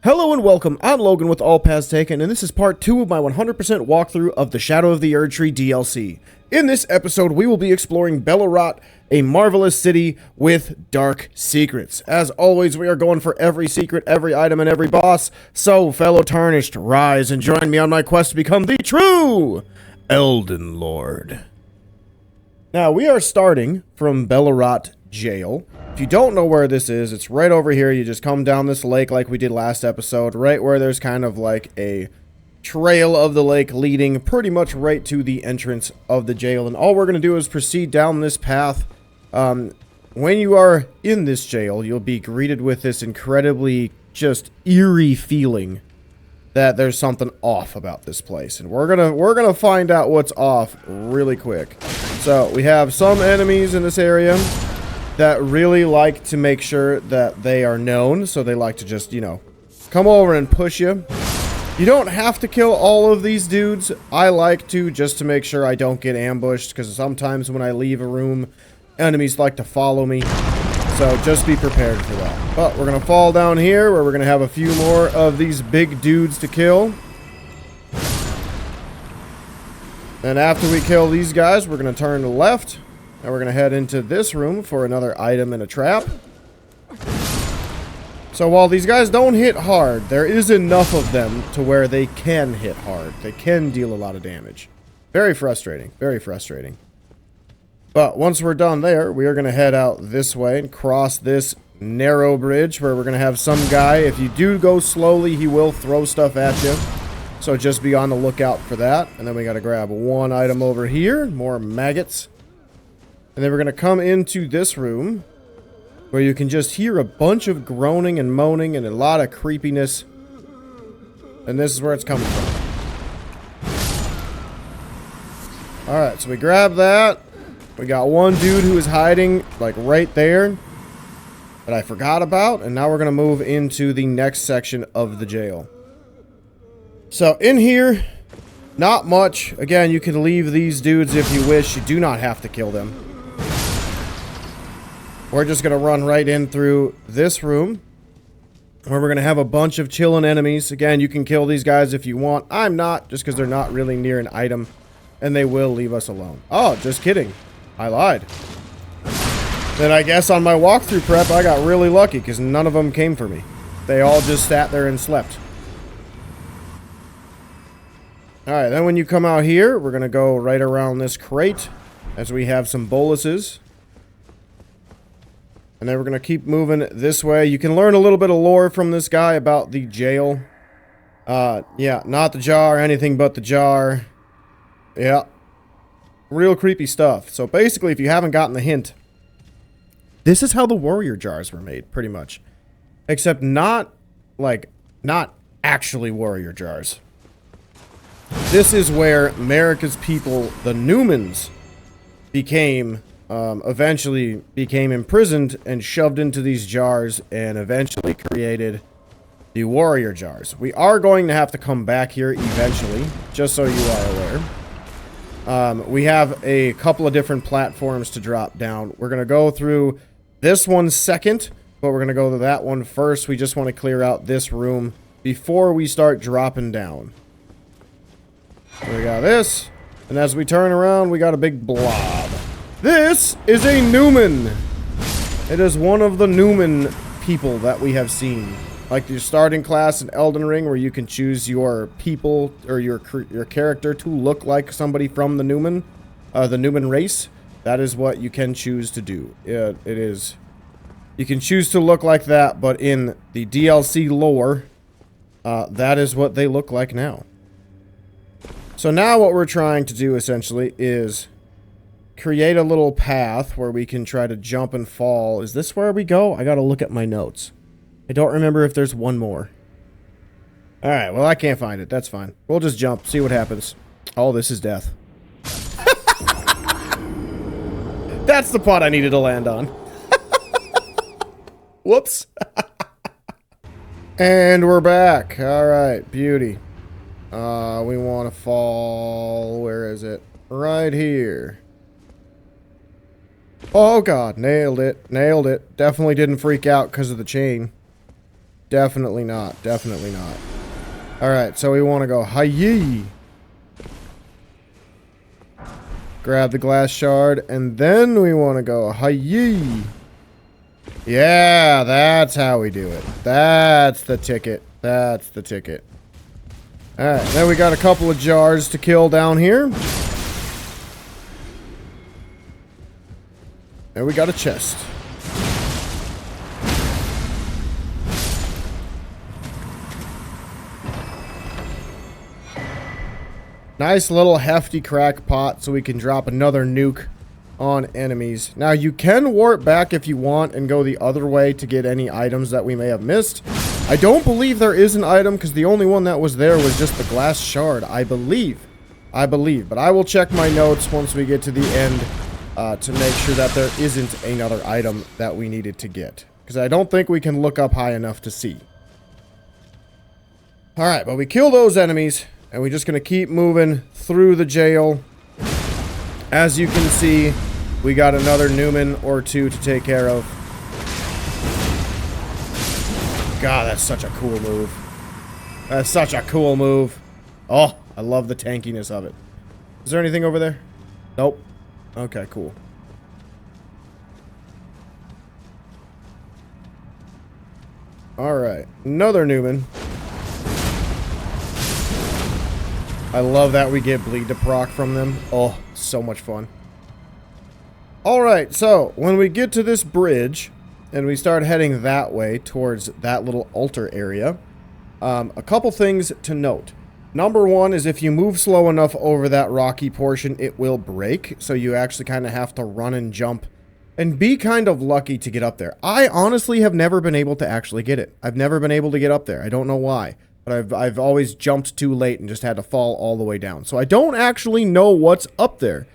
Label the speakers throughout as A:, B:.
A: Hello and welcome, I'm Logan with All Paths Taken, and this is part 2 of my 100% walkthrough of the Shadow of the Erdtree DLC. In this episode, we will be exploring Belurat, a marvelous city with dark secrets. As always, we are going for every secret, every item, and every boss, so fellow Tarnished, rise and join me on my quest to become the true Elden Lord. Now, we are starting from Belurat Jail. If you don't know where this is, it's right over here. You just come down this lake like we did last episode, right where there's kind of like a trail of the lake leading pretty much right to the entrance of the jail. And all we're going to do is proceed down this path. When you are in this jail, you'll be greeted with this incredibly just eerie feeling that there's something off about this place. And we're gonna find out what's off really quick. So we have some enemies in this area that really like to make sure that they are known, so they like to just, you know, come over and push you. You don't have to kill all of these dudes. I like to, just to make sure I don't get ambushed, because sometimes when I leave a room, enemies like to follow me. So just be prepared for that. But we're going to fall down here, where we're going to have a few more of these big dudes to kill. And after we kill these guys, we're going to turn to the left. Now we're going to head into this room for another item and a trap. So while these guys don't hit hard, there is enough of them to where they can hit hard. They can deal a lot of damage. Very frustrating. Very frustrating. But once we're done there, we are going to head out this way and cross this narrow bridge where we're going to have some guy. If you do go slowly, he will throw stuff at you. So just be on the lookout for that. And then we got to grab one item over here. More maggots. And then we're going to come into this room where you can just hear a bunch of groaning and moaning and a lot of creepiness. And this is where it's coming from. Alright, so we grab that. We got one dude who is hiding, like, right there that I forgot about. And now we're going to move into the next section of the jail. So, in here, not much. Again, you can leave these dudes if you wish. You do not have to kill them. We're just going to run right in through this room, where we're going to have a bunch of chilling enemies. Again, you can kill these guys if you want. I'm not, just because they're not really near an item, and they will leave us alone. Oh, just kidding. I lied. Then I guess on my walkthrough prep, I got really lucky, because none of them came for me. They all just sat there and slept. Alright, then when you come out here, we're going to go right around this crate, as we have some boluses. And then we're going to keep moving this way. You can learn a little bit of lore from this guy about the jail. Yeah, not the jar, anything but the jar. Yeah. Real creepy stuff. So basically, if you haven't gotten the hint, this is how the warrior jars were made, pretty much. Except not actually warrior jars. This is where America's people, the Newmans, eventually became imprisoned and shoved into these jars and eventually created the warrior jars. We are going to have to come back here eventually, just so you are aware. We have a couple of different platforms to drop down. We're going to go through this one second, but we're going to go to that one first. We just want to clear out this room before we start dropping down. So we got this, and as we turn around, we got a big blob. This is a Newman. It is one of the Newman people that we have seen. Like your starting class in Elden Ring, where you can choose your people or your character to look like somebody from the Newman race. That is what you can choose to do. It is. You can choose to look like that, but in the DLC lore, that is what they look like now. So now what we're trying to do essentially is create a little path where we can try to jump and fall. Is this where we go? I gotta look at my notes. I don't remember if there's one more. Alright, well I can't find it. That's fine. We'll just jump, see what happens. Oh, this is death. That's the pot I needed to land on. Whoops. And we're back. Alright, beauty. We want to fall... Where is it? Right here. Oh god, nailed it. Nailed it. Definitely didn't freak out because of the chain. Definitely not. Definitely not. Alright, so we want to go hi-yee. Grab the glass shard, and then we want to go hi-yee. Yeah, that's how we do it. That's the ticket. That's the ticket. Alright, then we got a couple of jars to kill down here. And we got a chest. Nice little hefty crack pot so we can drop another nuke on enemies. Now you can warp back if you want and go the other way to get any items that we may have missed. I don't believe there is an item because the only one that was there was just the glass shard, I believe. But I will check my notes once we get to the end to make sure that there isn't another item that we needed to get. Because I don't think we can look up high enough to see. Alright, but we kill those enemies. And we're just going to keep moving through the jail. As you can see, we got another Newman or two to take care of. God, that's such a cool move. That's such a cool move. Oh, I love the tankiness of it. Is there anything over there? Nope. Okay, cool. Alright, another Newman. I love that we get bleed to proc from them. Oh, so much fun. Alright, so when we get to this bridge and we start heading that way towards that little altar area, a couple things to note. Number one is if you move slow enough over that rocky portion, it will break. So you actually kind of have to run and jump and be kind of lucky to get up there. I honestly have never been able to actually get it. I've never been able to get up there. I don't know why. But I've always jumped too late and just had to fall all the way down. So I don't actually know what's up there.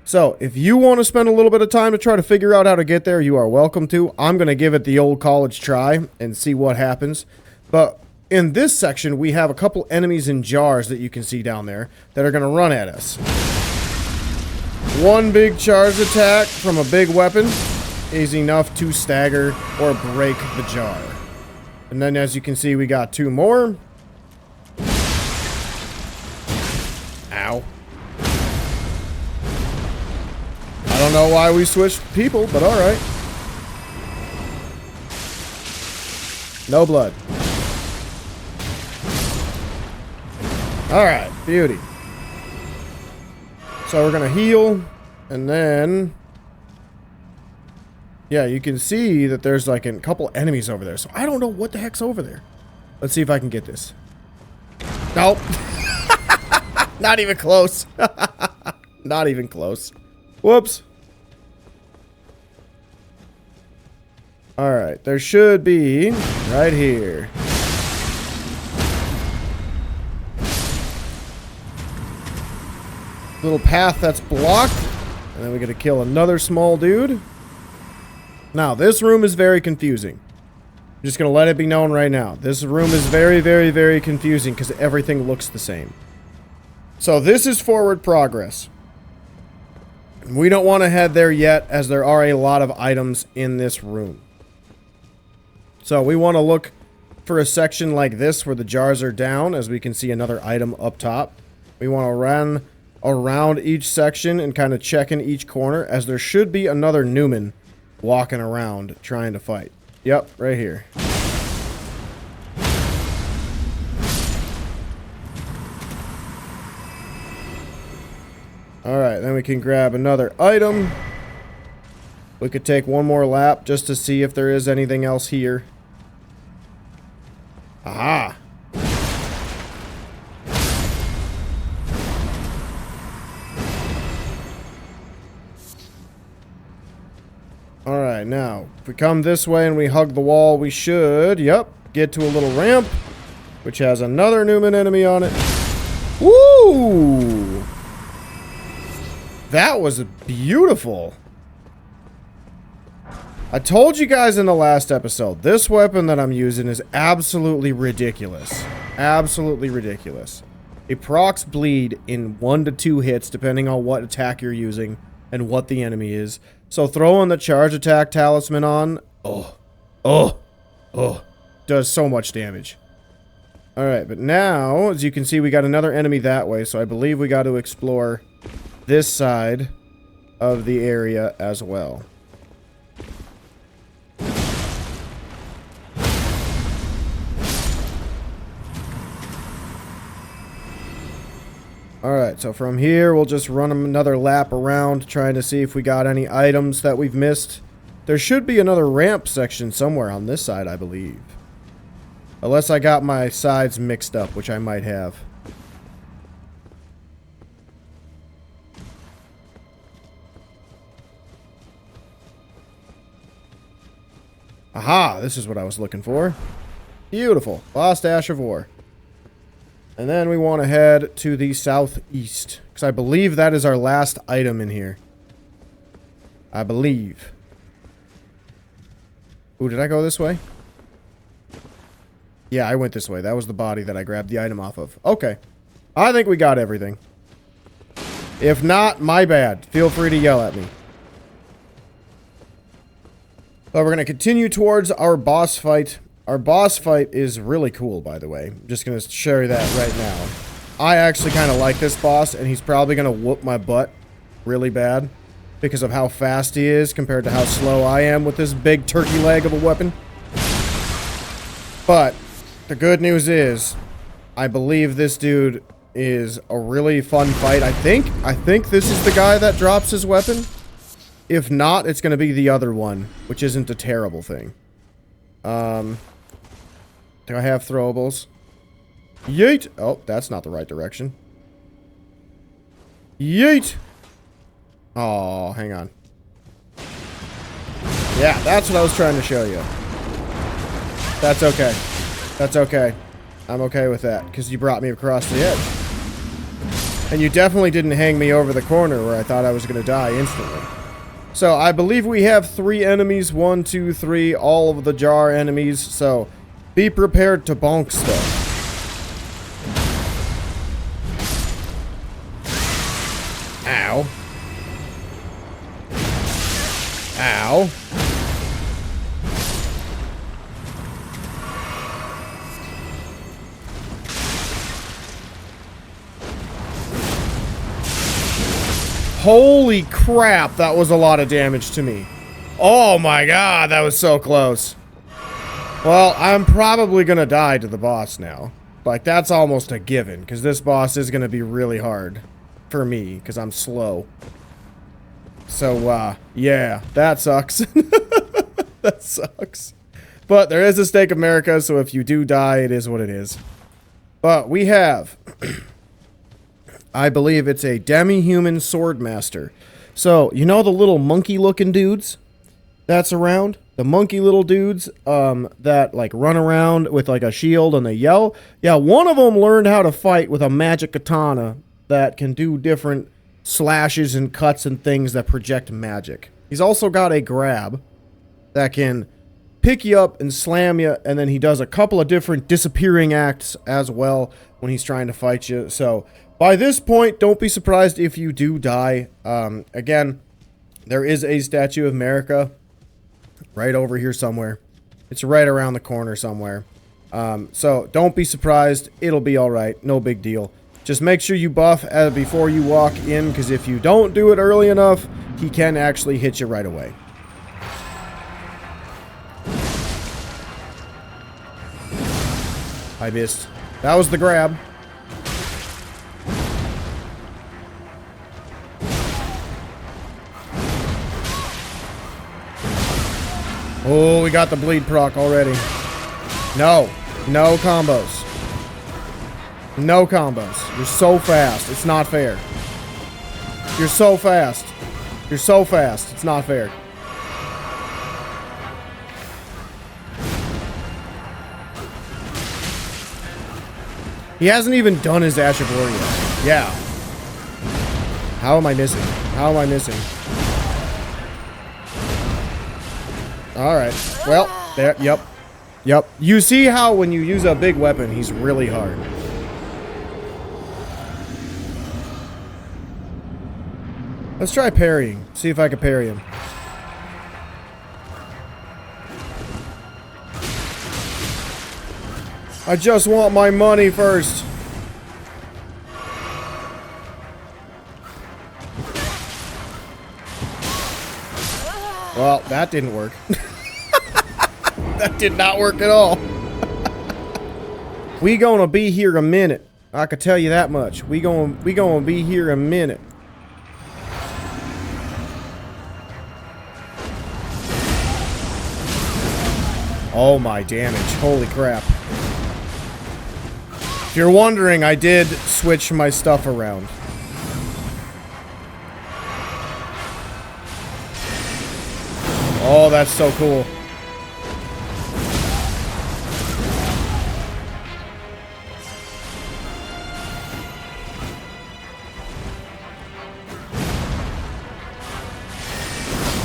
A: So if you want to spend a little bit of time to try to figure out how to get there, you are welcome to. I'm going to give it the old college try and see what happens. But in this section, we have a couple enemies in jars that you can see down there that are going to run at us. One big charge attack from a big weapon is enough to stagger or break the jar. And then, as you can see, we got two more. Ow. I don't know why we switched people, but alright. No blood. Alright, beauty. So we're going to heal, and then... yeah, you can see that there's like a couple enemies over there. So I don't know what the heck's over there. Let's see if I can get this. Nope. Not even close. Not even close. Whoops. Alright, there should be right here. Little path that's blocked. And then we gotta kill another small dude. Now, this room is very confusing. I'm just going to let it be known right now. This room is very, very, very confusing because everything looks the same. So this is forward progress. We don't want to head there yet as there are a lot of items in this room. So we want to look for a section like this where the jars are down, as we can see another item up top. We want to run around each section and kind of check in each corner, as there should be another Newman walking around trying to fight. Yep, right here. Alright, then we can grab another item. We could take one more lap just to see if there is anything else here. Aha! Alright, now, if we come this way and we hug the wall, we should, yep, get to a little ramp, which has another Newman enemy on it. Woo! That was beautiful. I told you guys in the last episode, this weapon that I'm using is absolutely ridiculous. Absolutely ridiculous. It procs bleed in 1 to 2 hits, depending on what attack you're using and what the enemy is. So throwing the charge attack talisman on, does does so much damage. Alright, but now, as you can see, we got another enemy that way, so I believe we got to explore this side of the area as well. Alright, so from here, we'll just run another lap around, trying to see if we got any items that we've missed. There should be another ramp section somewhere on this side, I believe. Unless I got my sides mixed up, which I might have. Aha! This is what I was looking for. Beautiful. Lost Ash of War. And then we want to head to the southeast. Because I believe that is our last item in here. I believe. Ooh, did I go this way? Yeah, I went this way. That was the body that I grabbed the item off of. Okay. I think we got everything. If not, my bad. Feel free to yell at me. So we're going to continue towards our boss fight. Our boss fight is really cool, by the way. I'm just going to show you that right now. I actually kind of like this boss, and he's probably going to whoop my butt really bad because of how fast he is compared to how slow I am with this big turkey leg of a weapon. But the good news is, I believe this dude is a really fun fight. I think this is the guy that drops his weapon. If not, it's going to be the other one, which isn't a terrible thing. Do I have throwables? Yeet! Oh, that's not the right direction. Yeet! Oh, hang on. Yeah, that's what I was trying to show you. That's okay. That's okay. I'm okay with that, because you brought me across the edge. And you definitely didn't hang me over the corner where I thought I was going to die instantly. So, I believe we have 3 enemies. 1, 2, 3. All of the jar enemies. So, be prepared to bonk stuff. Ow. Ow. Holy crap, that was a lot of damage to me. Oh my god, that was so close. Well, I'm probably gonna die to the boss now. Like, that's almost a given, because this boss is gonna be really hard for me, because I'm slow. So, yeah, that sucks. That sucks. But there is a stake of America, so if you do die, it is what it is. But we have... I believe it's a Demi-Human Swordmaster. So, you know the little monkey-looking dudes that's around? The monkey little dudes that, like, run around with, like, a shield and they yell? Yeah, one of them learned how to fight with a magic katana that can do different slashes and cuts and things that project magic. He's also got a grab that can pick you up and slam you, and then he does a couple of different disappearing acts as well when he's trying to fight you. So... by this point, don't be surprised if you do die. Again, there is a Statue of America right over here somewhere. It's right around the corner somewhere. So don't be surprised. It'll be alright. No big deal. Just make sure you buff before you walk in, because if you don't do it early enough, he can actually hit you right away. I missed. That was the grab. Oh, we got the bleed proc already. No. No combos. No combos. You're so fast. It's not fair. You're so fast. You're so fast. It's not fair. He hasn't even done his Ash of War yet. Yeah. How am I missing? How am I missing? Alright. Well, there. Yep. Yep. You see how when you use a big weapon, he's really hard. Let's try parrying. See if I can parry him. I just want my money first. Well, that didn't work. That did not work at all. We gonna be here a minute. I could tell you that much. We gonna be here a minute. Oh my damage. Holy crap. If you're wondering, I did switch my stuff around. Oh, that's so cool.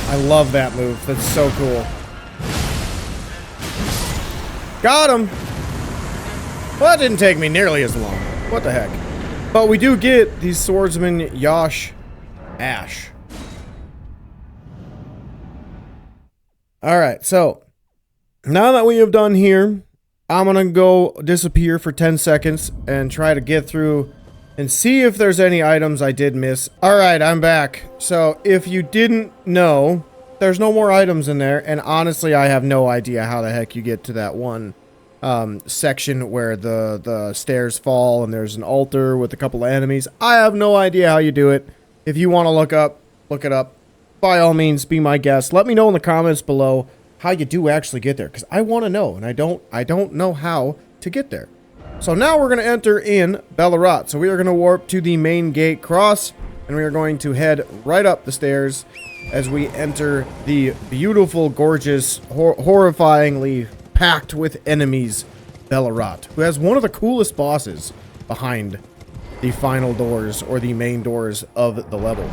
A: I love that move. That's so cool. Got him! Well, that didn't take me nearly as long. What the heck? But we do get the swordsman Yosh Ash. Alright, so now that we have done here, I'm gonna go disappear for 10 seconds and try to get through and see if there's any items I did miss. Alright, I'm back. So, if you didn't know, there's no more items in there, and honestly, I have no idea how the heck you get to that one section where the stairs fall and there's an altar with a couple of enemies. I have no idea how you do it. If you want to look it up. By all means, be my guest. Let me know in the comments below how you do actually get there, because I want to know, and I don't know how to get there. So now we're going to enter in Belurat. So we are going to warp to the main gate cross, and we are going to head right up the stairs as we enter the beautiful, gorgeous, horrifyingly packed with enemies Belurat, who has one of the coolest bosses behind the final doors, or the main doors of the level.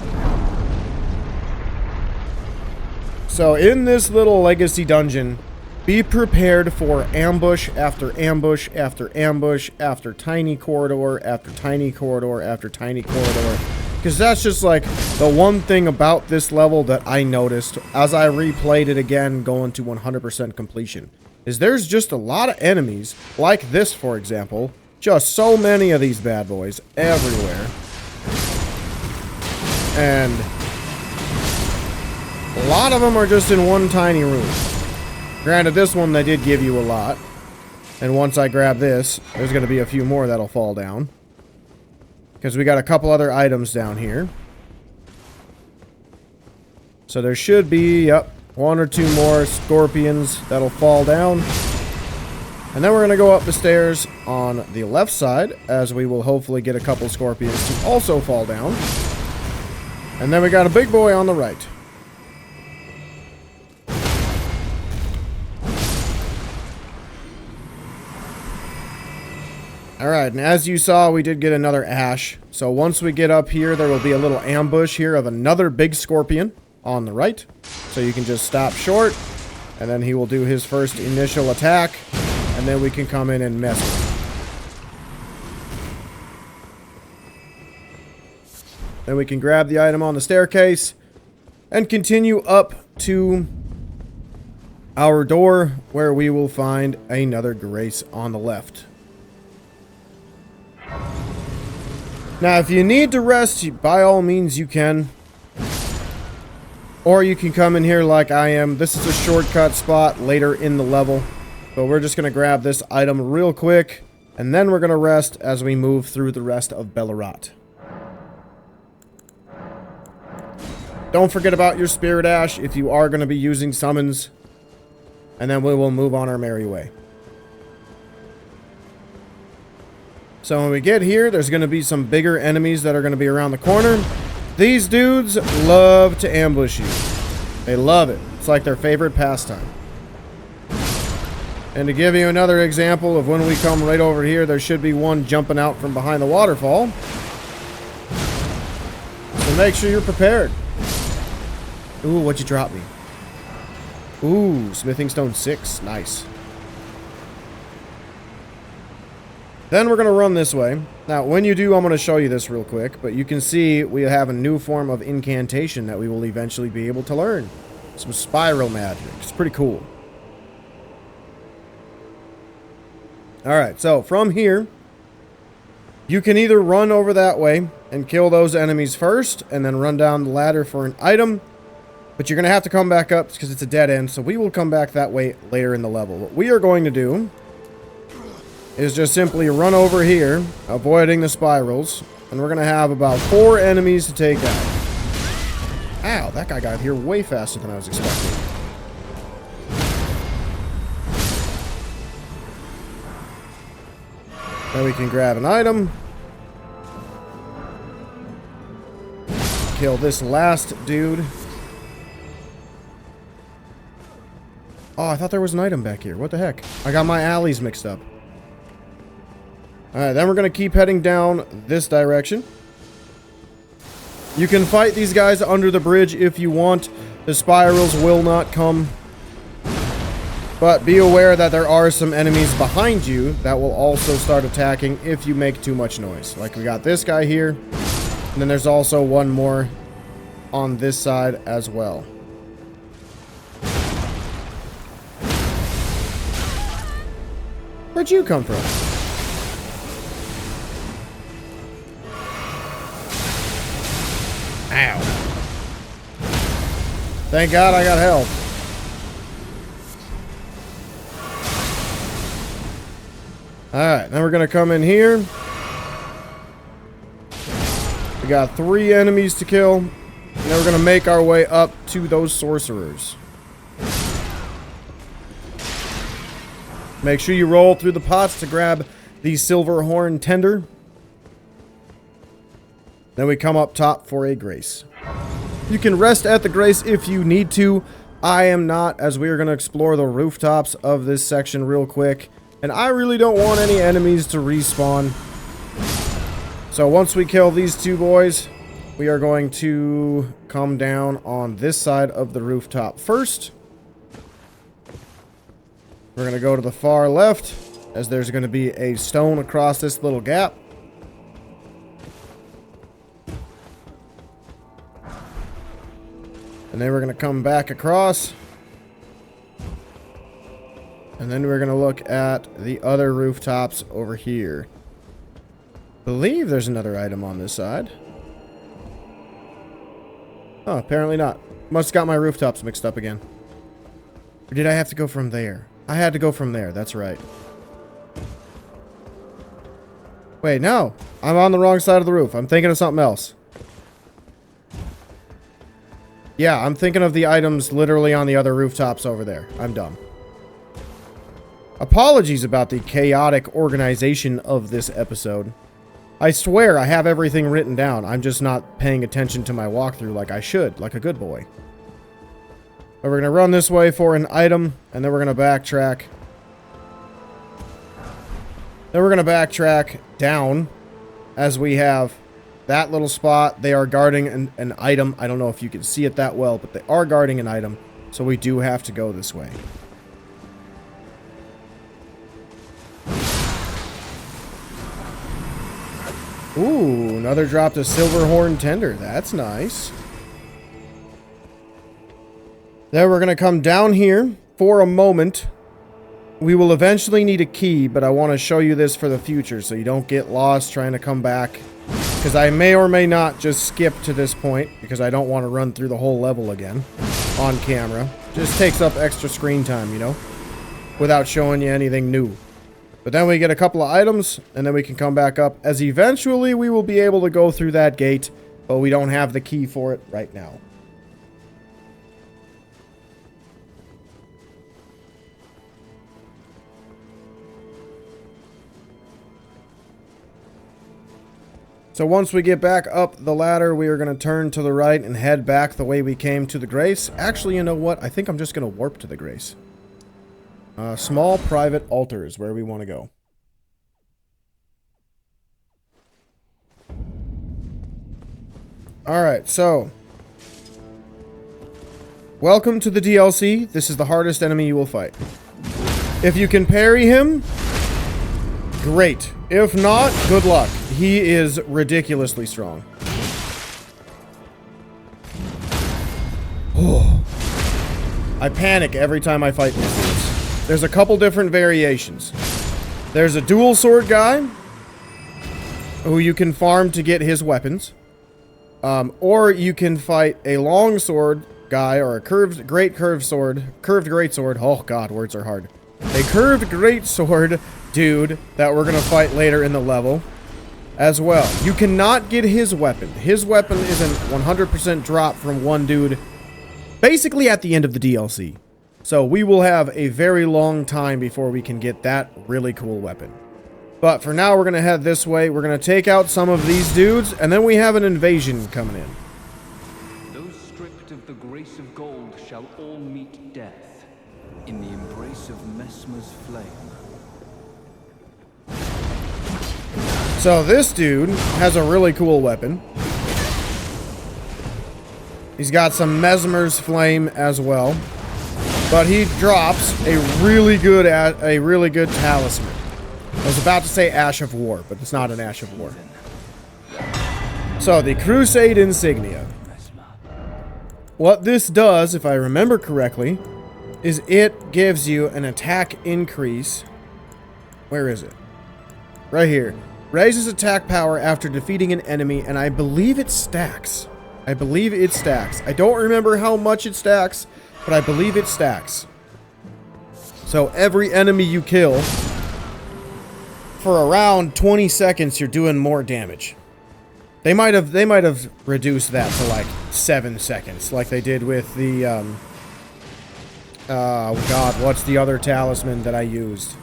A: So in this little legacy dungeon, be prepared for ambush after ambush after ambush after tiny corridor after tiny corridor after tiny corridor. Because that's just like the one thing about this level that I noticed as I replayed it again going to 100% completion. Is there's just a lot of enemies, like this for example. Just so many of these bad boys everywhere. And a lot of them are just in one tiny room. Granted, this one they did give you a lot. And once I grab this, there's going to be a few more that'll fall down. Because we got a couple other items down here. So there should be, yep, one or two more scorpions that'll fall down. And then we're going to go up the stairs on the left side, as we will hopefully get a couple scorpions to also fall down. And then we got a big boy on the right. Alright, and as you saw, we did get another ash. So once we get up here, there will be a little ambush here of another big scorpion on the right. So you can just stop short, and then he will do his first initial attack, and then we can come in and mess with him. Then we can grab the item on the staircase and continue up to our door, where we will find another grace on the left. Now, if you need to rest, by all means you can. Or you can come in here like I am. This is a shortcut spot later in the level. But we're just going to grab this item real quick, and then we're going to rest as we move through the rest of Belurat. Don't forget about your Spirit Ash if you are going to be using summons. And then we will move on our merry way. So when we get here, there's going to be some bigger enemies that are going to be around the corner. These dudes love to ambush you. They love it. It's like their favorite pastime. And to give you another example of when we come right over here, there should be one jumping out from behind the waterfall. So make sure you're prepared. Ooh, what'd you drop me? Ooh, Smithing Stone 6. Nice. Then we're going to run this way. Now, when you do, I'm going to show you this real quick. But you can see we have a new form of incantation that we will eventually be able to learn. Some spiral magic. It's pretty cool. Alright, so from here, you can either run over that way and kill those enemies first, and then run down the ladder for an item, but you're going to have to come back up because it's a dead end, so we will come back that way later in the level. What we are going to do is just simply run over here, avoiding the spirals, and we're going to have about 4 enemies to take out. Ow, that guy got here way faster than I was expecting. Then we can grab an item. Kill this last dude. Oh, I thought there was an item back here. What the heck? I got my alleys mixed up. Alright, then we're going to keep heading down this direction. You can fight these guys under the bridge if you want. The spirals will not come. But be aware that there are some enemies behind you that will also start attacking if you make too much noise. Like we got this guy here. And then there's also one more on this side as well. Where'd you come from? Ow. Thank God I got help. Alright, now we're going to come in here. We got 3 enemies to kill. And then we're going to make our way up to those sorcerers. Make sure you roll through the pots to grab the silver horn tender. Then we come up top for a grace. You can rest at the grace if you need to. I am not, as we are going to explore the rooftops of this section real quick. And I really don't want any enemies to respawn. So once we kill these 2 boys, we are going to come down on this side of the rooftop first. We're going to go to the far left, as there's going to be a stone across this little gap. And then we're going to come back across. And then we're going to look at the other rooftops over here. I believe there's another item on this side. Oh, apparently not. Must have got my rooftops mixed up again. Or did I have to go from there? I had to go from there, that's right. Wait, no. I'm on the wrong side of the roof. I'm thinking of something else. Yeah, I'm thinking of the items literally on the other rooftops over there. I'm dumb. Apologies about the chaotic organization of this episode. I swear I have everything written down. I'm just not paying attention to my walkthrough like I should, like a good boy. But we're going to run this way for an item, and then we're going to backtrack. Then we're going to backtrack down as we have that little spot. They are guarding an item. I don't know if you can see it that well, but they are guarding an item, so we do have to go this way. Ooh, another drop to silver horn tender. That's nice. Then we're going to come down here for a moment. We will eventually need a key, but I want to show you this for the future so you don't get lost trying to come back. Because I may or may not just skip to this point because I don't want to run through the whole level again on camera. Just takes up extra screen time, you know, without showing you anything new. But then we get a couple of items, and then we can come back up, as eventually we will be able to go through that gate, but we don't have the key for it right now. So once we get back up the ladder, we are going to turn to the right and head back the way we came to the Grace. Actually, you know what? I think I'm just going to warp to the Grace. Small private altar is where we want to go. Alright, so welcome to the DLC. This is the hardest enemy you will fight. If you can parry him, great. If not, good luck. He is ridiculously strong. Oh. I panic every time I fight these dudes. There's a couple different variations. There's a dual sword guy who you can farm to get his weapons. Or you can fight a long sword guy or a curved great sword. Oh god, words are hard. A curved great sword dude that we're gonna fight later in the level as well. You cannot get his weapon. His weapon is a 100% drop from one dude basically at the end of the DLC. So we will have a very long time before we can get that really cool weapon. But for now, we're going to head this way. We're going to take out some of these dudes, and then we have an invasion coming in.
B: Those stripped of the grace of gold shall all meet death in the embrace of Mesmer's flame.
A: So this dude has a really cool weapon. He's got some Mesmer's flame as well. But he drops a really good talisman. I was about to say Ash of War, but it's not an Ash of War. So, the Crusade Insignia. What this does, if I remember correctly, is it gives you an attack increase. Where is it? Right here. Raises attack power after defeating an enemy, and I believe it stacks. I don't remember how much it stacks, but I believe it stacks. So, every enemy you kill, for around 20 seconds, you're doing more damage. They might have reduced that to like 7 seconds, like they did with the oh god, what's the other talisman that I used?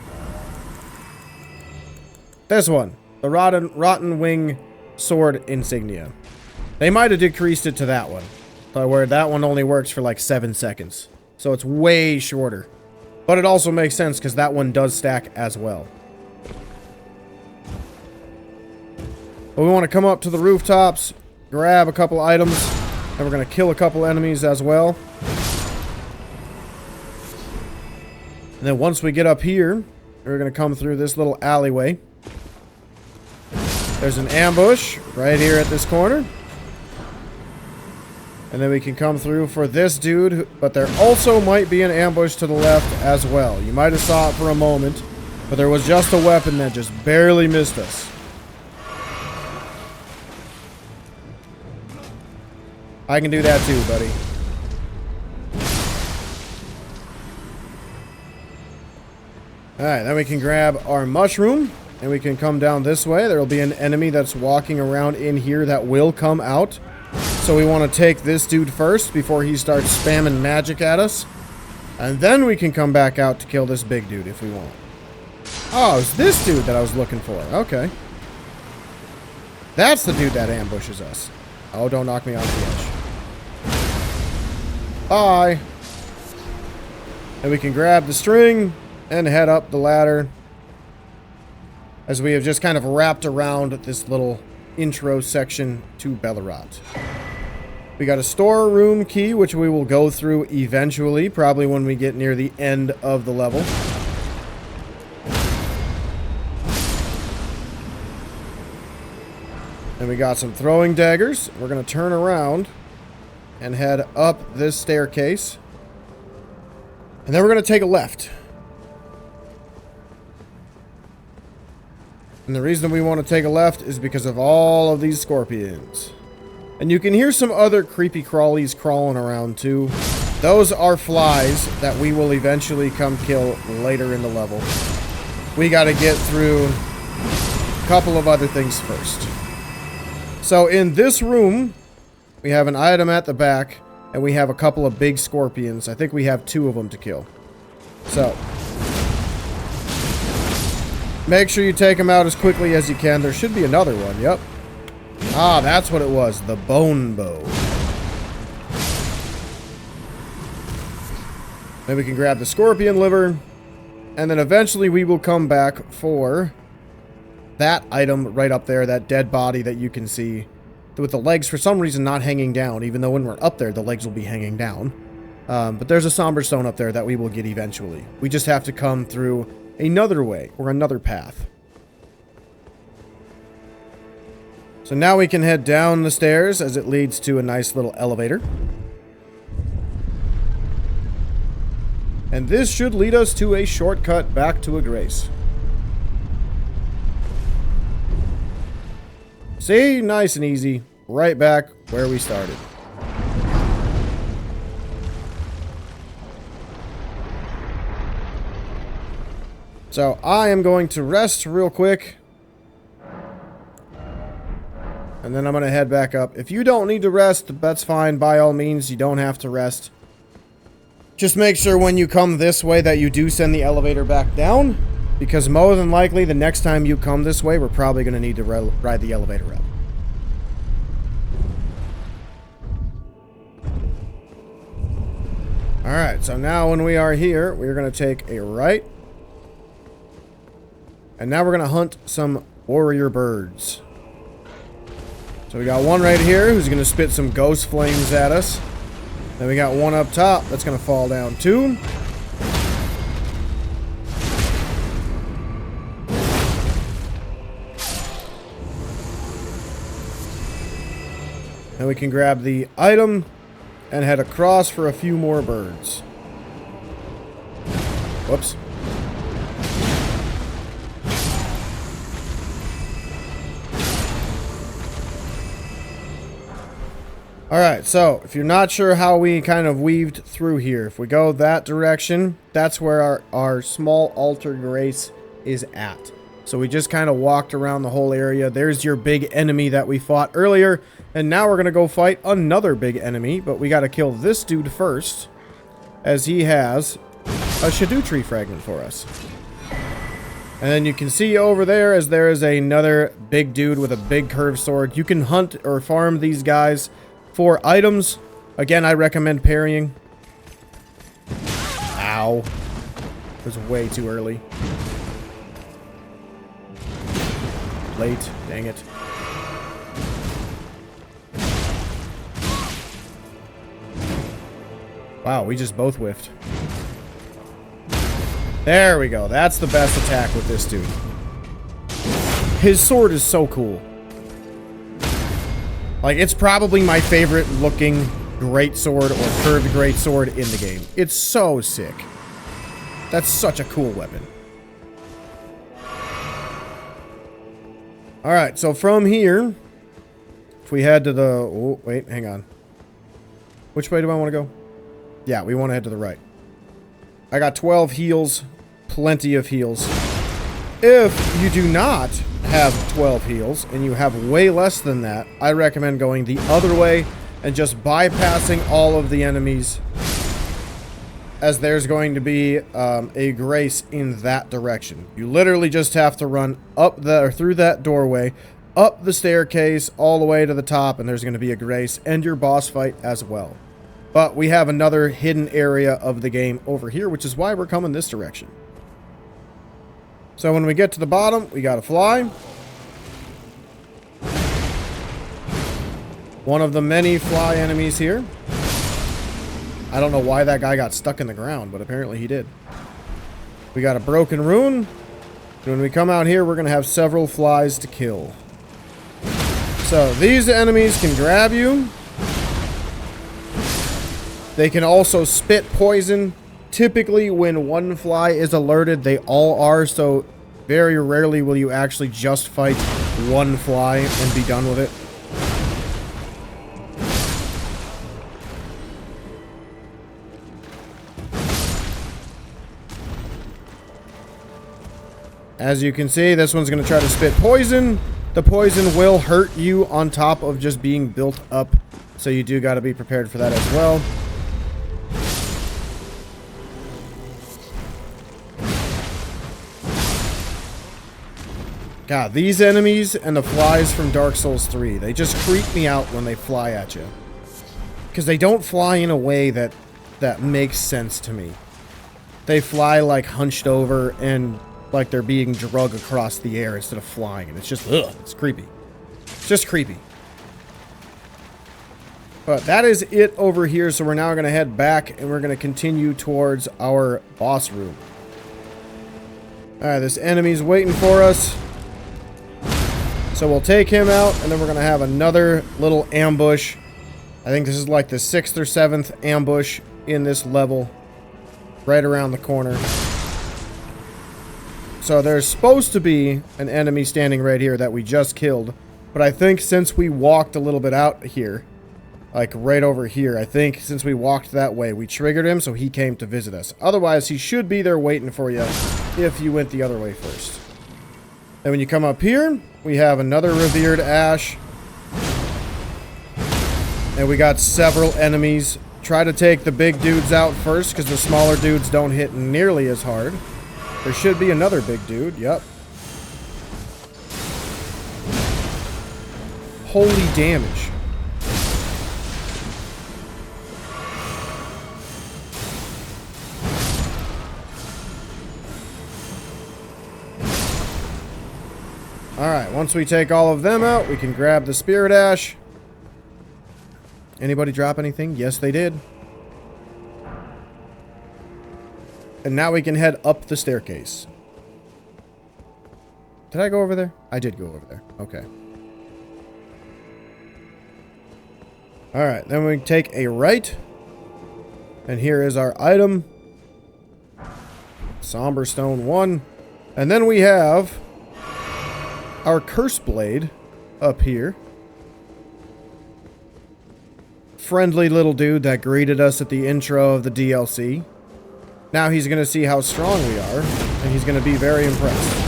A: This one, the Rotten Wing Sword Insignia. They might have decreased it to that one, where that one only works for like 7 seconds, so it's way shorter. But it also makes sense because that one does stack as well. But we want to come up to the rooftops, grab a couple items, and we're going to kill a couple enemies as well. And then once we get up here, we're going to come through this little alleyway. There's an ambush right here at this corner. And then we can come through for this dude, but there also might be an ambush to the left as well. You might have saw it for a moment, but there was just a weapon that just barely missed us. I can do that too, buddy. Alright, then we can grab our mushroom, and we can come down this way. There will be an enemy that's walking around in here that will come out. So we want to take this dude first before he starts spamming magic at us. And then we can come back out to kill this big dude if we want. Oh, it's this dude that I was looking for. Okay. That's the dude that ambushes us. Oh, don't knock me off the edge. Bye. And we can grab the string and head up the ladder as we have just kind of wrapped around this little intro section to Belurat. We got a storeroom key, which we will go through eventually, probably when we get near the end of the level. And we got some throwing daggers. We're going to turn around and head up this staircase. And then we're going to take a left. And the reason we want to take a left is because of all of these scorpions. And you can hear some other creepy crawlies crawling around too. Those are flies that we will eventually come kill later in the level. We got to get through a couple of other things first. So in this room, we have an item at the back, and we have a couple of big scorpions. I think we have 2 of them to kill. So make sure you take them out as quickly as you can. There should be another one, yep. Ah, that's what it was, the bone bow. Then we can grab the scorpion liver, and then eventually we will come back for that item right up there, that dead body that you can see, with the legs for some reason not hanging down, even though when we're up there, the legs will be hanging down. But there's a somber stone up there that we will get eventually. We just have to come through another way, or another path. So now we can head down the stairs as it leads to a nice little elevator. And this should lead us to a shortcut back to a grace. See? Nice and easy. Right back where we started. So I am going to rest real quick. And then I'm going to head back up. If you don't need to rest, that's fine. By all means, you don't have to rest. Just make sure when you come this way that you do send the elevator back down. Because more than likely, the next time you come this way, we're probably going to need to ride the elevator up. Alright, so now when we are here, we're going to take a right. And now we're going to hunt some warrior birds. So we got one right here who's going to spit some ghost flames at us. Then we got one up top that's going to fall down too. And we can grab the item and head across for a few more birds. Whoops. Alright, so if you're not sure how we kind of weaved through here, if we go that direction, that's where our small altar grace is at. So we just kind of walked around the whole area. There's your big enemy that we fought earlier. And now we're going to go fight another big enemy. But we got to kill this dude first, as he has a Scadutree fragment for us. And then you can see over there as there is another big dude with a big curved sword. You can hunt or farm these guys for items. Again, I recommend parrying. Ow. It was way too early. Late. Dang it. Wow, we just both whiffed. There we go. That's the best attack with this dude. His sword is so cool. Like, it's probably my favorite looking greatsword or curved greatsword in the game. It's so sick. That's such a cool weapon. Alright, so from here, if we head to the... Oh, wait, hang on. Which way do I want to go? Yeah, we want to head to the right. I got 12 heals. Plenty of heals. If you do not have 12 heals, and you have way less than that, I recommend going the other way and just bypassing all of the enemies, as there's going to be a grace in that direction. You literally just have to run up or through that doorway, up the staircase, all the way to the top, and there's going to be a grace and your boss fight as well. But we have another hidden area of the game over here, which is why we're coming this direction. So when we get to the bottom, we got to fly. One of the many fly enemies here. I don't know why that guy got stuck in the ground, but apparently he did. We got a broken rune. When we come out here, we're going to have several flies to kill. So these enemies can grab you. They can also spit poison. Typically, when one fly is alerted, they all are, so very rarely will you actually just fight one fly and be done with it. As you can see, this one's going to try to spit poison. The poison will hurt you on top of just being built up, so you do got to be prepared for that as well. God, these enemies and the flies from Dark Souls 3, they just creep me out when they fly at you. Because they don't fly in a way that makes sense to me. They fly like hunched over and like they're being dragged across the air instead of flying. And it's just, ugh, it's creepy. It's just creepy. But that is it over here, so we're now going to head back and we're going to continue towards our boss room. Alright, this enemy's waiting for us. So we'll take him out, and then we're going to have another little ambush. I think this is like the 6th or 7th ambush in this level. Right around the corner. So there's supposed to be an enemy standing right here that we just killed. But I think since we walked a little bit out here, like right over here, I think since we walked that way, we triggered him, so he came to visit us. Otherwise, he should be there waiting for you if you went the other way first. And when you come up here, we have another Revered Ash. And we got several enemies. Try to take the big dudes out first, because the smaller dudes don't hit nearly as hard. There should be another big dude, yep. Holy damage. Alright, once we take all of them out, we can grab the Spirit Ash. Anybody drop anything? Yes, they did. And now we can head up the staircase. Did I go over there? I did go over there. Okay. Alright, then we take a right. And here is our item. Somber Stone 1. And then we have our Curse Blade up here. Friendly little dude that greeted us at the intro of the DLC. Now he's going to see how strong we are, and he's going to be very impressed.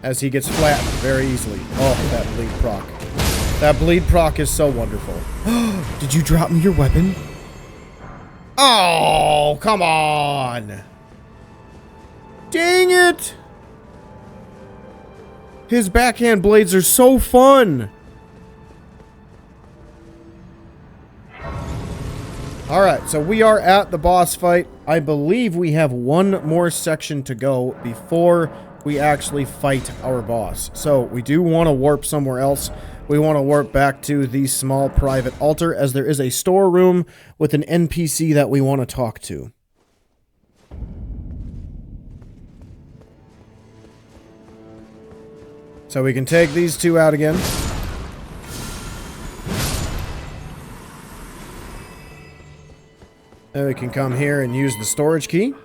A: As he gets flattened very easily. Oh, that bleed proc. That bleed proc is so wonderful. Did you drop me your weapon? Oh, come on! Dang it! His backhand blades are so fun! Alright, so we are at the boss fight. I believe we have one more section to go before we actually fight our boss. So, we do want to warp somewhere else. We want to warp back to the small private altar, as there is a storeroom with an NPC that we want to talk to. So we can take these two out again. Then we can come here and use the storage key.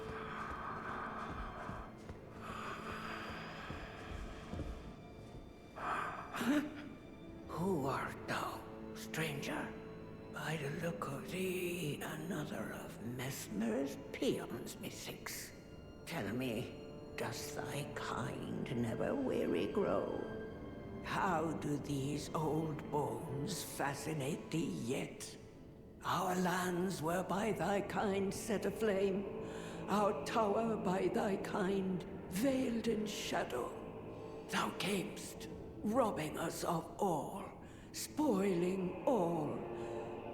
C: Who art thou, stranger? By the look of thee, another of Mesmer's peons, methinks. Tell me, does thy kind never weary grow? How do these old bones fascinate thee yet? Our lands were by thy kind set aflame, our tower by thy kind veiled in shadow. Thou camest, robbing us of all, spoiling all.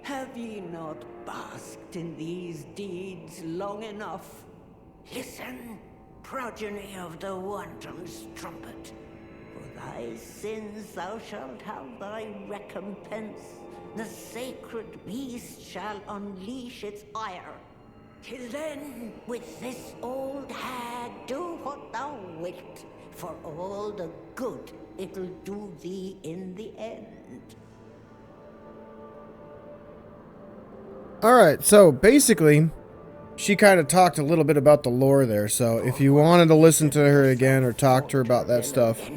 C: Have ye not basked in these deeds long enough? Listen, progeny of the wanton's trumpet. For thy sins thou shalt have thy recompense. The sacred beast shall unleash its ire. Till then, with this old hag, do what thou wilt, for all the good it'll do thee in the end.
A: Alright, so basically, she kind of talked a little bit about the lore there, so if you wanted to listen to her again or talk to her about that stuff.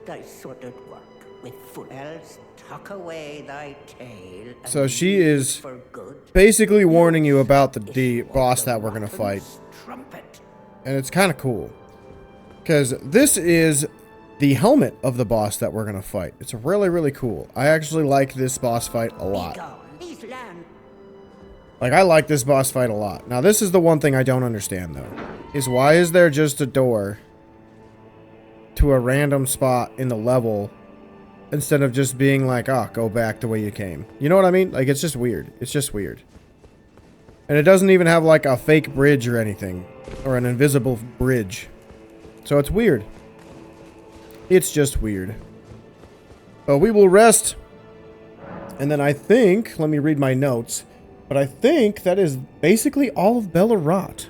C: Thy sordid work with foot else tuck away thy tail.
A: So she is basically warning you about the boss that we're going to fight. And it's kind of cool. Because this is the helmet of the boss that we're going to fight. It's really, really cool. I actually like this boss fight a lot. Like, I like this boss fight a lot. Now, this is the one thing I don't understand, though. Is why is there just a door to a random spot in the level instead of just being like, oh, go back the way you came? You know what I mean? Like, it's just weird. It's just weird. And it doesn't even have, like, a fake bridge or anything. Or an invisible bridge. So it's weird. It's just weird. But we will rest. And then I think, let me read my notes. But I think that is basically all of Belurat.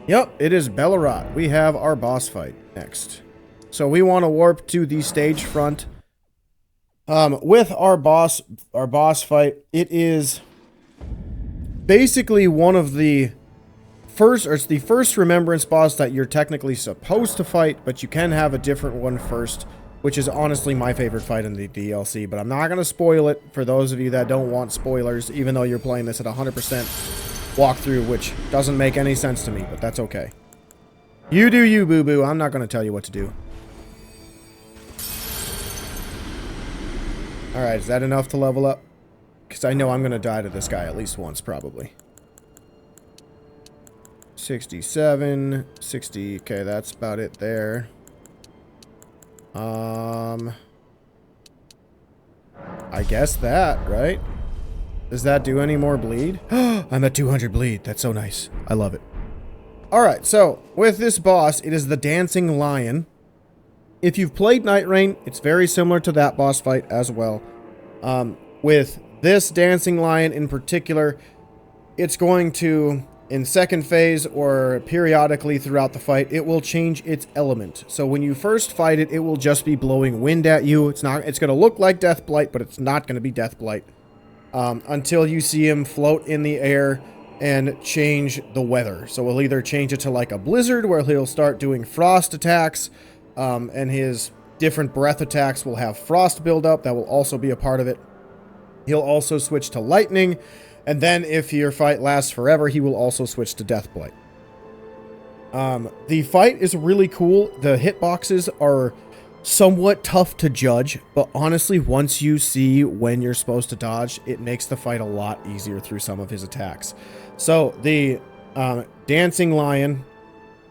A: Yep, it is Belurat. We have our boss fight next. So we want to warp to the stage front. With our boss fight, it is basically one of the it's the first remembrance boss that you're technically supposed to fight, but you can have a different one first, which is honestly my favorite fight in the DLC, but I'm not going to spoil it for those of you that don't want spoilers, even though you're playing this at 100% walkthrough, which doesn't make any sense to me, but that's okay. You do you, boo-boo. I'm not going to tell you what to do. Alright, is that enough to level up? Because I know I'm going to die to this guy at least once, probably. 67, 60, okay, that's about it there. I guess that, right? Does that do any more bleed? I'm at 200 bleed. That's so nice. I love it. Alright, so, with this boss, it is the Dancing Lion. If you've played Night Rain, it's very similar to that boss fight as well. With this Dancing Lion in particular, it's going to, in second phase or periodically throughout the fight, it will change its element. So when you first fight it, it will just be blowing wind at you. It's going to look like Deathblight, but it's not going to be Deathblight. Until you see him float in the air and change the weather. So we'll either change it to like a blizzard where he'll start doing frost attacks, and his different breath attacks will have frost buildup. That will also be a part of it. He'll also switch to lightning, and then if your fight lasts forever, he will also switch to Deathblight. The fight is really cool. The hitboxes are somewhat tough to judge, but honestly, once you see when you're supposed to dodge, it makes the fight a lot easier through some of his attacks. So, the Dancing Lion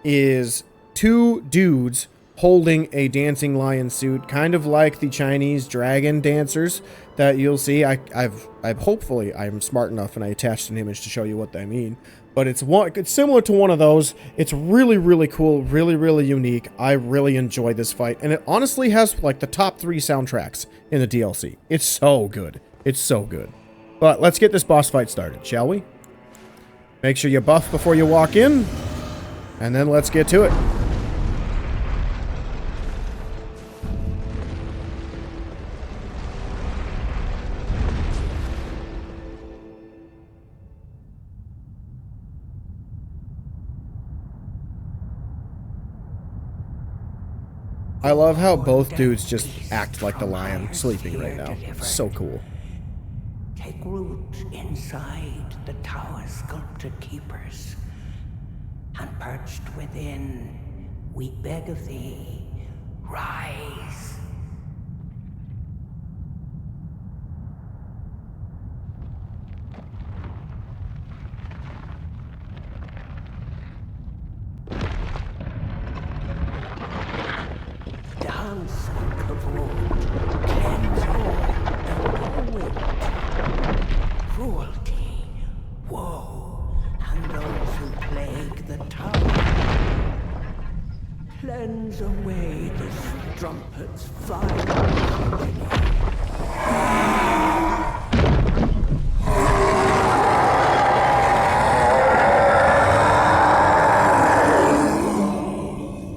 A: is two dudes holding a dancing lion suit, kind of like the Chinese dragon dancers that you'll see. Hopefully I'm smart enough and I attached an image to show you what I mean. But it's similar to one of those. It's really, really cool, really, really unique. I really enjoy this fight, and it honestly has like the top 3 soundtracks in the DLC. It's so good. It's so good. But let's get this boss fight started, shall we? Make sure you buff before you walk in, and then let's get to it. I love how both dudes just act like the lion sleeping right now. So cool.
C: Take root inside the tower's sculpted keepers, and perched within, we beg of thee, rise. Dance and kavod, cleanse all and go it. Cruelty, woe, and those who plague the tower. Cleanse away the strumpet's vile company.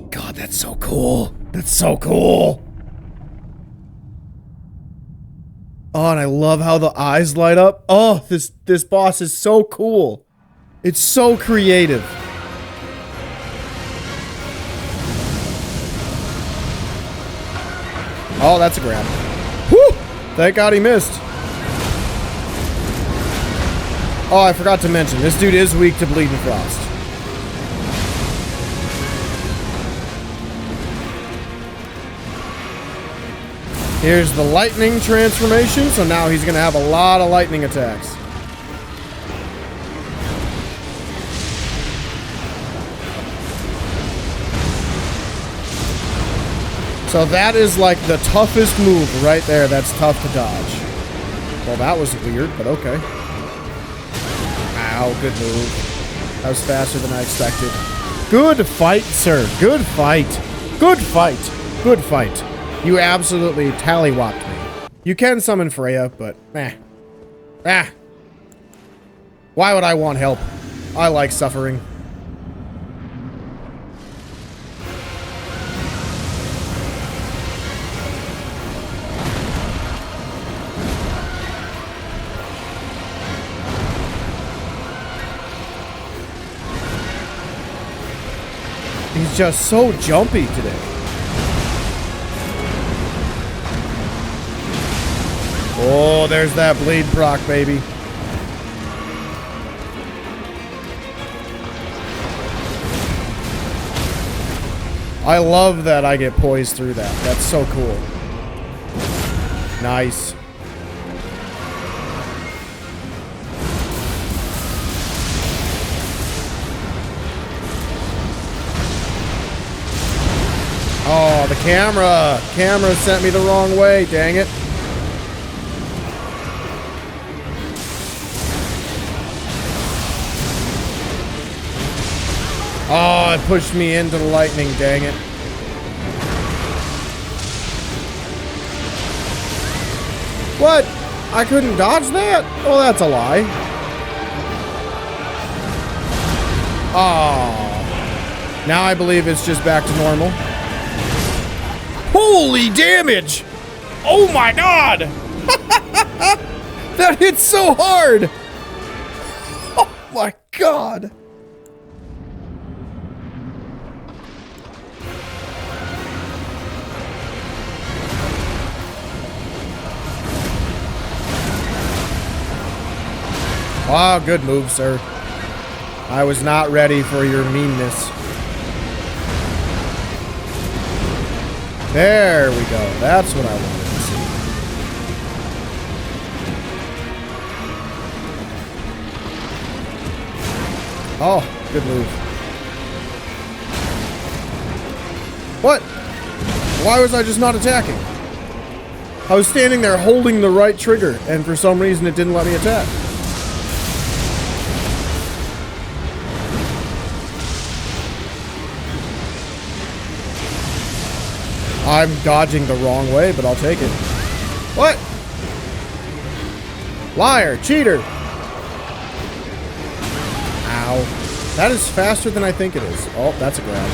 A: God, that's so cool. That's so cool. Oh, and I love how the eyes light up. Oh, this boss is so cool. It's so creative. Oh, that's a grab. Whew! Thank God he missed. Oh, I forgot to mention, this dude is weak to Bleeding Frost. Here's the lightning transformation, so now he's going to have a lot of lightning attacks. So that is like the toughest move right there. That's tough to dodge. Well, that was weird, but okay. Ow, good move. That was faster than I expected. Good fight, sir. Good fight. Good fight. Good fight. You absolutely tallywapped me. You can summon Freya, but why would I want help? I like suffering. just so jumpy today. Oh, there's that bleed proc, baby. I love that I get poised through that. That's so cool. Nice. Oh, the camera. Camera sent me the wrong way, dang it. Oh, it pushed me into the lightning, dang it. What? I couldn't dodge that? Oh, that's a lie. Oh. Now I believe it's just back to normal. Holy damage! Oh my god! That hit so hard! Oh my god! Wow, good move, sir. I was not ready for your meanness. There we go. That's what I wanted to see. Oh, good move. What? Why was I just not attacking? I was standing there holding the right trigger, and for some reason it didn't let me attack. I'm dodging the wrong way, but I'll take it. What? Liar, cheater. Ow. That is faster than I think it is. Oh, that's a grab.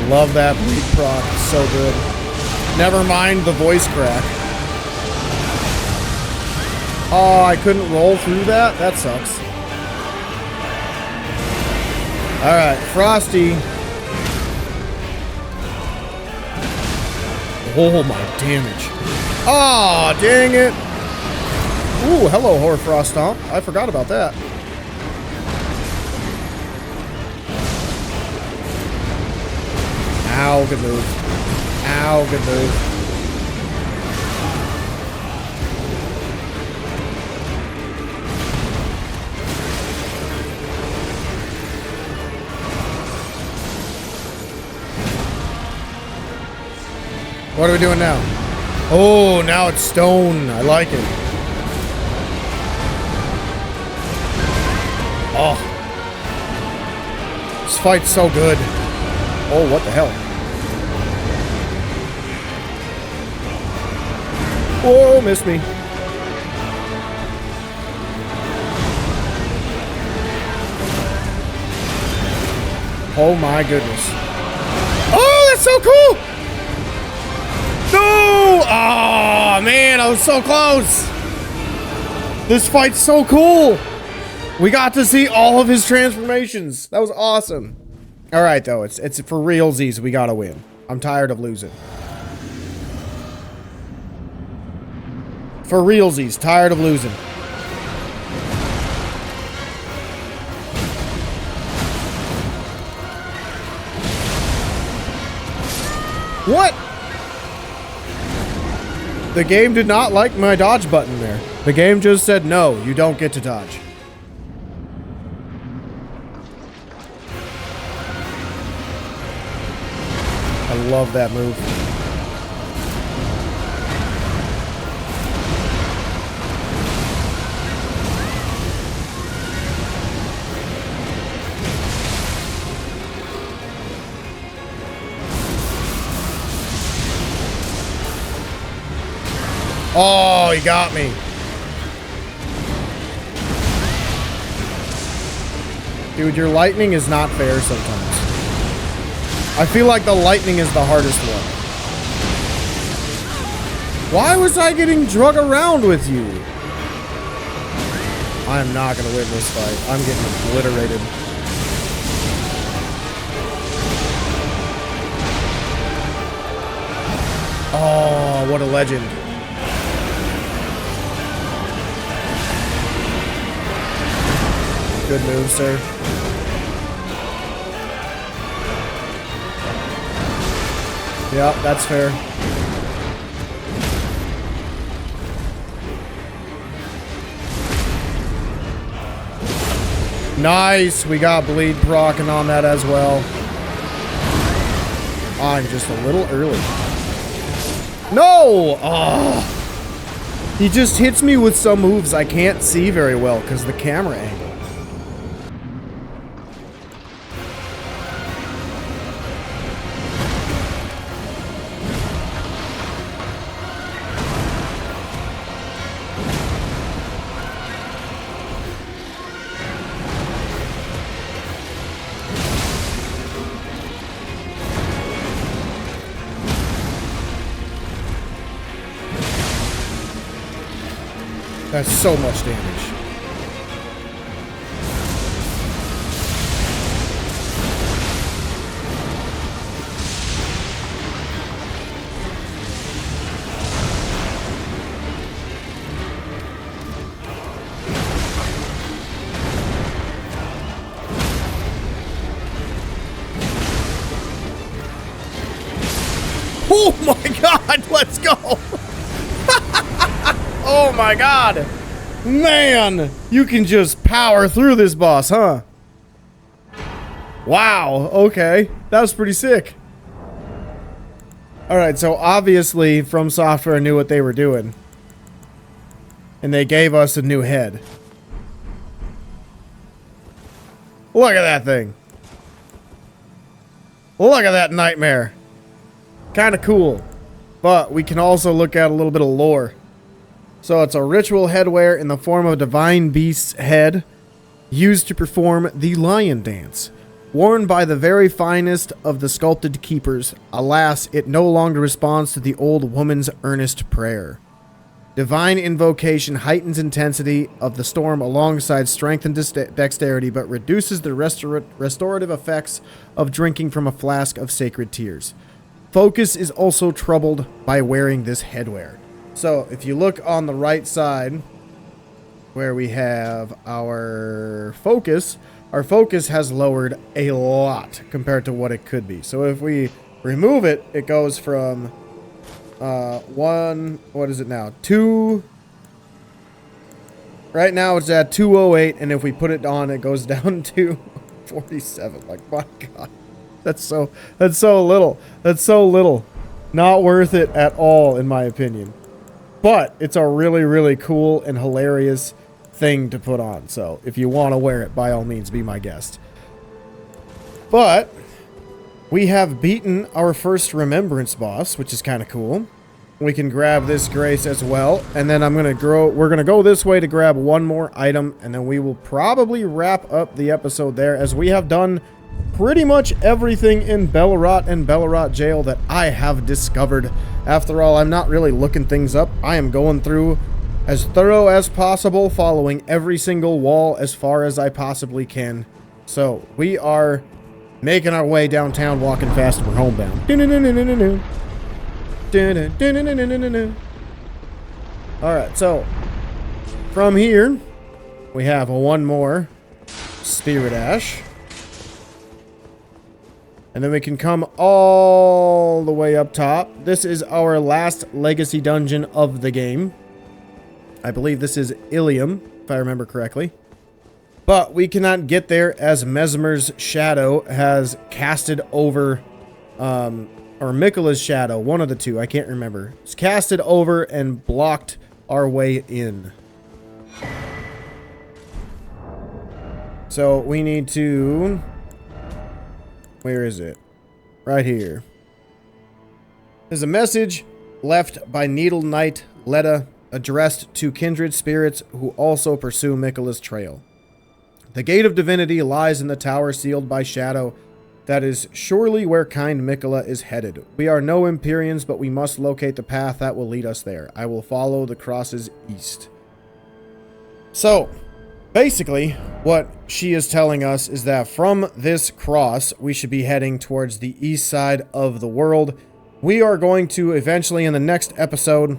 A: Love that bleed proc. It's so good. Never mind the voice crack. Oh, I couldn't roll through that? That sucks. Alright, Frosty. Oh, my damage. Oh, dang it. Ooh, hello, Hoarfrost Stomp. I forgot about that. Ow, good move. Ow, good move. What are we doing now? Oh, now it's stone. I like it. Oh. This fight's so good. Oh, what the hell? Oh, missed me. Oh my goodness. Oh, that's so cool! No! Oh, man, I was so close. This fight's so cool. We got to see all of his transformations. That was awesome. All right, though. It's for realsies. We got to win. I'm tired of losing. For realsies. Tired of losing. What? The game did not like my dodge button there. The game just said, no, you don't get to dodge. I love that move. Oh, he got me. Dude, your lightning is not fair sometimes. I feel like the lightning is the hardest one. Why was I getting drug around with you? I'm not going to win this fight. I'm getting obliterated. Oh, what a legend. Good move, sir. Yep, that's fair. Nice! We got bleed procking on that as well. I'm just a little early. No! Oh! He just hits me with some moves I can't see very well because of the camera angle. That's so much damage. Oh my god, let's go! Oh my god! Man, you can just power through this boss, huh? Wow, okay. That was pretty sick. Alright, so obviously From Software knew what they were doing. And they gave us a new head. Look at that thing. Look at that nightmare. Kind of cool. But we can also look at a little bit of lore. So it's a ritual headwear in the form of a divine beast's head, used to perform the lion dance. Worn by the very finest of the sculpted keepers, alas, it no longer responds to the old woman's earnest prayer. Divine invocation heightens intensity of the storm alongside strength and dexterity, but reduces the restorative effects of drinking from a flask of sacred tears. Focus is also troubled by wearing this headwear. So, if you look on the right side, where we have our focus has lowered a lot compared to what it could be. So if we remove it, it goes from, what is it now? 2, right now it's at 208, and if we put it on, it goes down to 47. Like, my god. That's so little. That's so little. Not worth it at all, in my opinion. But it's a really, really cool and hilarious thing to put on. So if you want to wear it, by all means, be my guest. But we have beaten our first remembrance boss, which is kind of cool. We can grab this grace as well. And then we're going to go this way to grab one more item. And then we will probably wrap up the episode there, as we have done pretty much everything in Belurat and Belurat Jail that I have discovered. After all, I'm not really looking things up. I am going through as thorough as possible, following every single wall as far as I possibly can. So, we are making our way downtown, walking fast, and we're homebound. Alright, so, from here, we have one more Spirit Ash. And then we can come all the way up top. This is our last legacy dungeon of the game. I believe this is Ilium, if I remember correctly. But we cannot get there as Mesmer's shadow has casted over, or Miquella's shadow, one of the two, I can't remember. It's casted over and blocked our way in. So we need to... Where is it? Right here. There's a message left by Needle Knight Letta, addressed to kindred spirits who also pursue Miquella's trail. The Gate of Divinity lies in the tower sealed by shadow. That is surely where kind Miquella is headed. We are no Empyreans, but we must locate the path that will lead us there. I will follow the crosses east. So, Basically, what she is telling us is that from this cross, we should be heading towards the east side of the world. We are going to eventually, in the next episode,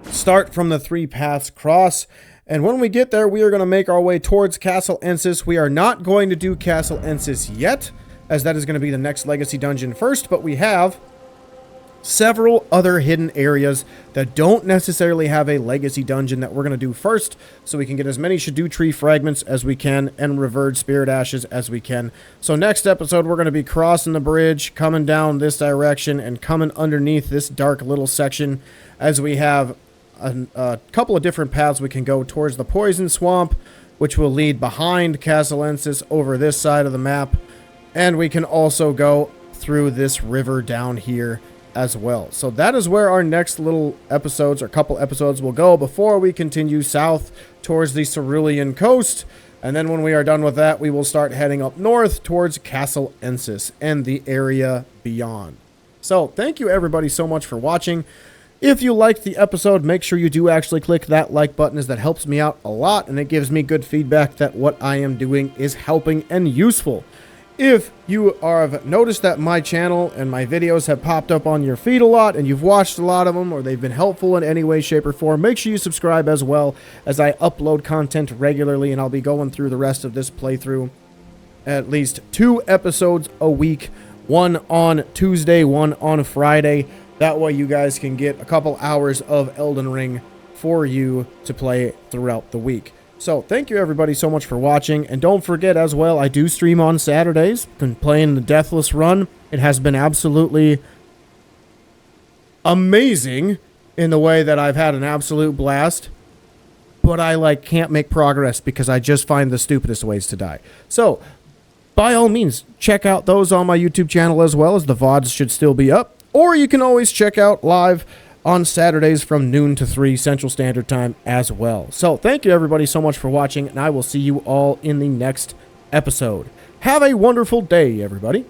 A: start from the Three Paths Cross. And when we get there, we are going to make our way towards Castle Ensis. We are not going to do Castle Ensis yet, as that is going to be the next Legacy Dungeon first, but we have several other hidden areas that don't necessarily have a Legacy Dungeon that we're going to do first, so we can get as many Scadutree fragments as we can and Revered Spirit Ashes as we can. So next episode, we're going to be crossing the bridge, coming down this direction, and coming underneath this dark little section, as we have a couple of different paths we can go towards the Poison Swamp, which will lead behind Castle Ensis over this side of the map, and we can also go through this river down here as well. So that is where our next little episodes, or couple episodes, will go before we continue south towards the Cerulean coast. And then when we are done with that, we will start heading up north towards Castle Ensis and the area beyond. So thank you everybody so much for watching. If you liked the episode, make sure you do actually click that like button, as that helps me out a lot and it gives me good feedback that what I am doing is helping and useful. If you have noticed that my channel and my videos have popped up on your feed a lot and you've watched a lot of them, or they've been helpful in any way, shape, or form, make sure you subscribe, as well as I upload content regularly, and I'll be going through the rest of this playthrough at least 2 episodes a week, one on Tuesday, one on Friday. That way you guys can get a couple hours of Elden Ring for you to play throughout the week. So, thank you everybody so much for watching, and don't forget as well, I do stream on Saturdays. Been playing the Deathless Run. It has been absolutely amazing in the way that I've had an absolute blast, but I can't make progress because I just find the stupidest ways to die. So, by all means, check out those on my YouTube channel, as well as the VODs should still be up, or you can always check out live on Saturdays from noon to 3 Central Standard Time as well. So thank you everybody so much for watching, and I will see you all in the next episode. Have a wonderful day, everybody.